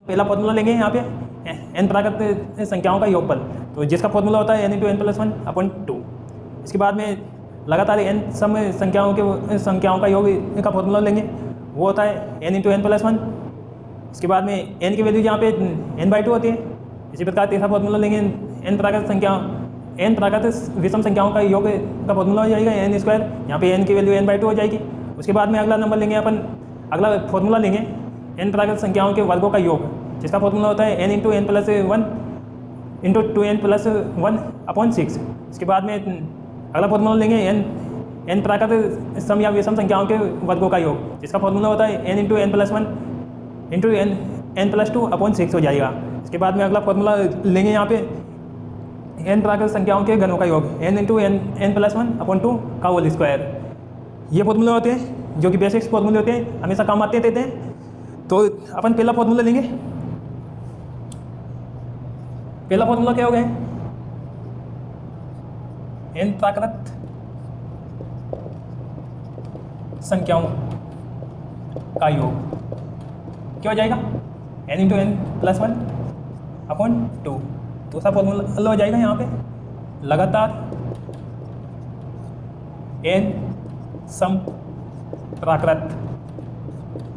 पहला फॉर्मूला लेंगे यहाँ पे n प्राकृत संख्याओं का योगफल, तो जिसका फॉर्मूला होता है n × n+1/2। इसके बाद में लगातार n सम संख्याओं का योग का फॉर्मूला लेंगे, वो होता है n × n+1। इसके बाद में n की वैल्यू यहाँ पे n/2 होती है। इसी प्रकार तीसरा फॉर्मूला लेंगे n प्राकृत विषम संख्याओं का योग का फॉर्मूला हो जाएगा n²। यहाँ पे n की वैल्यू n/2 हो जाएगी। उसके बाद में अगला नंबर लेंगे अपन, अगला फॉर्मूला लेंगे n प्राकृत संख्याओं के वर्गों का योग, जिसका फॉर्मूला होता है n × n+1 × 2n+1/6। इसके बाद में अगला फॉर्मूला लेंगे n प्राकृत सम या विषम संख्याओं के वर्गों का योग, जिसका फॉर्मूला होता है n × n+1 × n+2/6 हो जाएगा। इसके बाद में अगला फॉर्मूला लेंगे यहाँ पे n प्राकृत संख्याओं के घनों का योग, n × n+1/2 का होल स्क्वायर। ये फॉर्मूले होते हैं जो कि बेसिक्स फॉर्मूले होते हैं, हमेशा काम आते रहते हैं। तो अपन पहला फॉर्मूला लेंगे। पहला फॉर्मूला क्या हो गया? n प्राकृत संख्याओं का योग क्या हो जाएगा? n × n+1/2। दूसरा फॉर्मूला हो जाएगा यहाँ पे लगातार n सम प्राकृत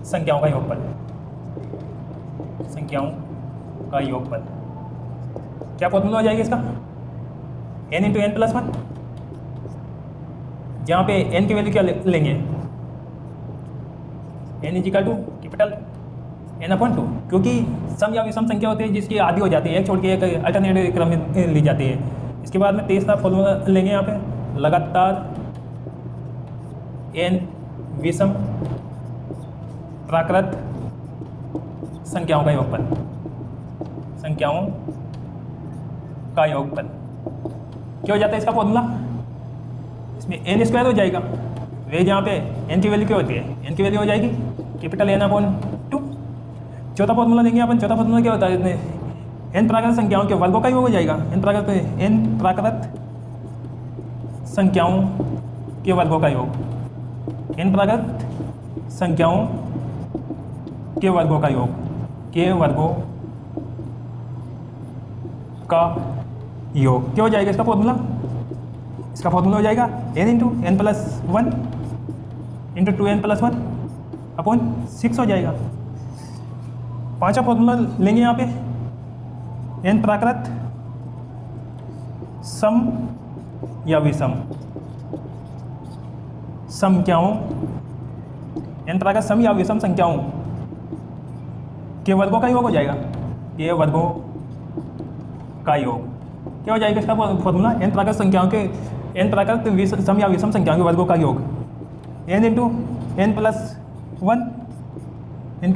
संख्याओं का योगफल, संख्याओं का योगफल। क्या फॉर्मूला हो जाएगा इसका? n × n+1, जहाँ पे n की वैल्यू क्या लेंगे? n कैपिटल n/2, क्योंकि सम या विषम संख्या होती है जिसकी आधी हो जाती है, एक छोड़ के एक अल्टरनेट क्रम में ली जाती है। इसके बाद में तीसरा फॉर्मूला लेंगे यहाँ पे लगातार n विषम प्राकृत संख्याओं का योगफल, संख्याओं का योगफल। क्या हो जाता है इसका फॉर्मूला? इसमें n² हो जाएगा। वे जहाँ पे n की वैल्यू क्या होती है? n की वैल्यू हो जाएगी कैपिटल n/2। चौथा फॉर्मूला लेंगे अपन। चौथा फॉर्मूला क्या होता है? n प्राकृत संख्याओं के वर्गों का योग हो जाएगा। n प्राकृत संख्याओं के वर्गों का योग, n प्राकृत संख्याओं के वर्गों का योग, के वर्गों का योग। क्या हो जाएगा इसका फॉर्मूला? इसका फॉर्मूला हो जाएगा n × n+1 × 2n+1/6 हो जाएगा। पांचवा फॉर्मूला लेंगे यहाँ पे n प्राकृत सम या विषम संख्याओं, n प्राकृत सम या विषम संख्याओं के वर्गों का योग हो जाएगा, के वर्गों का योग। क्या हो जाएगा इसका फॉर्मूला? n प्राकृत संख्याओं के, n प्राकृत सम या विषम संख्याओं के वर्गों का योग, n × n+1 ×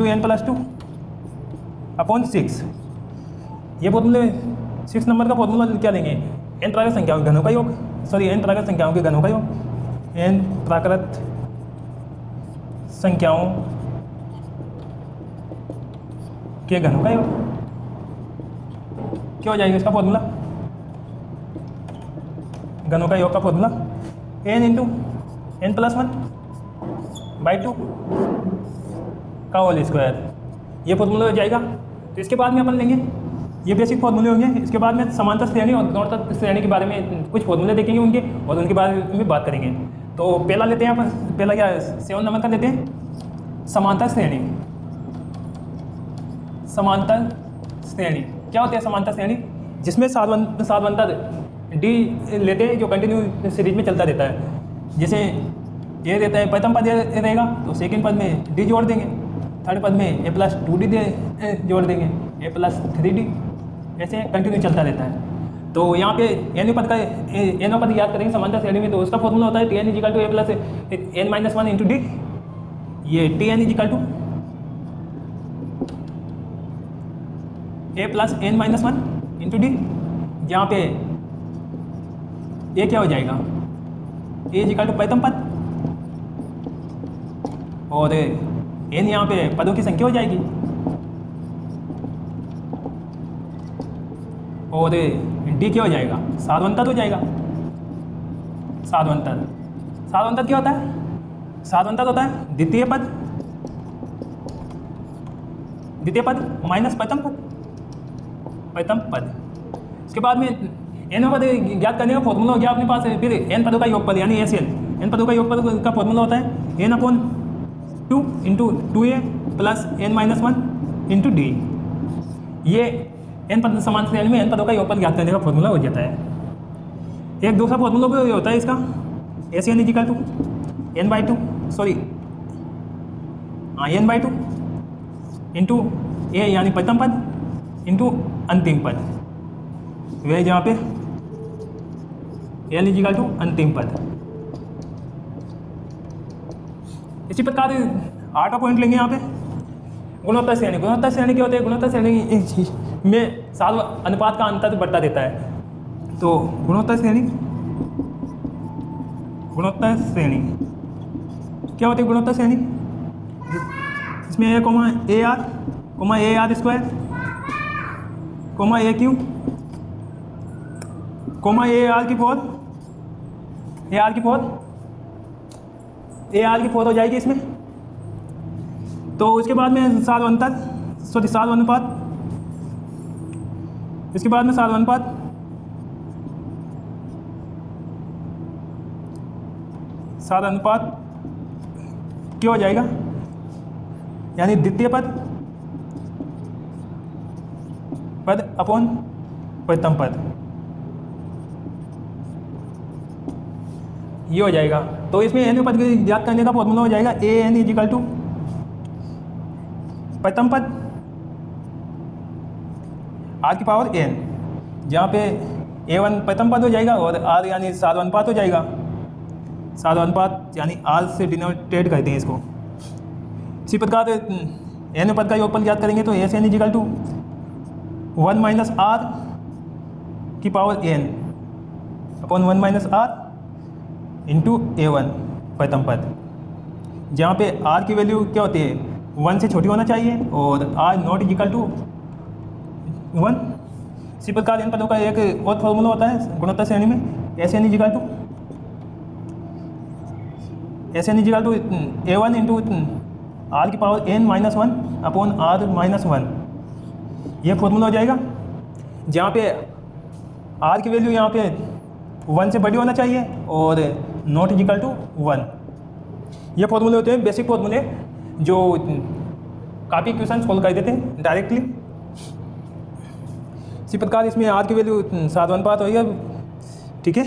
n+2/6। ये फॉर्मूले 6 नंबर का फॉर्मूला क्या लेंगे? n प्राकृत संख्याओं के घनों का योग, n प्राकृत संख्याओं के घनों का योग, n प्राकृत संख्याओं के घनों का योग। क्या हो जाएगा इसका फॉर्मूला? घनों का योग का फॉर्मूला n × n+1/2 का होल स्क्वायर। ये फॉर्मूला हो जाएगा। तो इसके बाद में अपन लेंगे, ये बेसिक फॉर्मूले होंगे। इसके बाद में समांतर श्रेणी और गुणोत्तर श्रेणी के बारे में कुछ फॉर्मूले देखेंगे उनके, और उनके बारे में बात करेंगे। तो पहला लेते हैं अपन, पहला क्या 7 नंबर का लेते हैं, समांतर श्रेणी। समांतर श्रेणी क्या होती है? समांतर श्रेणी जिसमें साधवंतर d लेते हैं जो कंटिन्यू सीरीज में चलता रहता है। जैसे ये रहता है, प्रथम पद ये रहेगा तो सेकंड पद में d जोड़ देंगे, थर्ड पद में a+2d जोड़ देंगे, a+3d, ऐसे कंटिन्यू चलता रहता है। तो यहाँ पे n पद का n पद याद करेंगे समांतर श्रेणी में, तो उसका फॉर्मूला होता है Tn = a+n-1 × d। ये Tn = a+n-1 × d, जहाँ पे ये क्या हो जाएगा? a = प्रथम पद और n यहाँ पे पदों की संख्या हो जाएगी, और d क्या हो जाएगा? साधवंतर हो जाएगा। साधवंतर क्या होता है? साधवंतर होता है द्वितीय पद द्वितीय पद माइनस प्रथम पद। इसके बाद में एन पद ज्ञात करने का फॉर्मूला हो गया अपने पास, फिर एन पदों का योगफल यानी एसएन, एन पदों का योगफल का फॉर्मूला होता है n upon 2 into 2a plus n minus 1 into d. ये एन पद समान श्रेणी में एन पदों का योगफल ज्ञात करने का फॉर्मूला हो जाता है। एक दूसरा फॉर्मूला भी होता है इसका S N is equal to n/2 into a यानी प्रथम पद इंटू अंतिम पद, वह जहाँ पे एल इजिकल टू अंतिम पद। इसी प्रकार 8वां पॉइंट लेंगे यहाँ पे गुणोत्तर श्रेणी। गुणोत्तर श्रेणी क्या होते हैं? गुणोत्तर श्रेणी में साल अनुपात का अंतर बढ़ता रहता है। तो गुणोत्तर श्रेणी क्या होती है? गुणोत्तर श्रेणी इसमें a comma a r square comma a cube comma a r की फोर हो जाएगी इसमें। तो उसके बाद में साल अनुपात, इसके बाद में साल अनुपात क्या हो जाएगा? यानी द्वितीय पद अपॉन प्रथम पद, ये हो जाएगा। तो इसमें एन पद ज्ञात करने का फॉर्मूला हो जाएगा ए एन इजिकल टू प्रथम पद आर की पावर एन, जहाँ पे a1 प्रथम पद हो जाएगा और आर यानी सार्वनुपात हो जाएगा। सार्वनुपात यानी आर से डिनोटेट करते हैं इसको। इसी प्रकार एन पद का योगफल ज्ञात करेंगे तो S N is equal to 1 minus r की power n upon 1 minus r into a1 प्रथम पद, जहाँ पे r की वैल्यू क्या होती है? 1 से छोटी होना चाहिए और r नॉट इजिकल टू 1। इसी प्रकार इन पदों का एक और फॉर्मूला होता है गुणोत्तर श्रेणी में S N is equal to a1 into r की power n minus 1 upon r minus 1, ये फॉर्मूला हो जाएगा। जहाँ पे r की वैल्यू यहाँ पे 1 से बड़ी होना चाहिए और नॉट इजिकल टू 1। ये फॉर्मूले होते हैं बेसिक फॉर्मूले जो काफ़ी क्वेश्चन सॉल्व कर देते हैं डायरेक्टली। इसी प्रकार इसमें आर की वैल्यू सार्वनुपात होगी, ठीक है।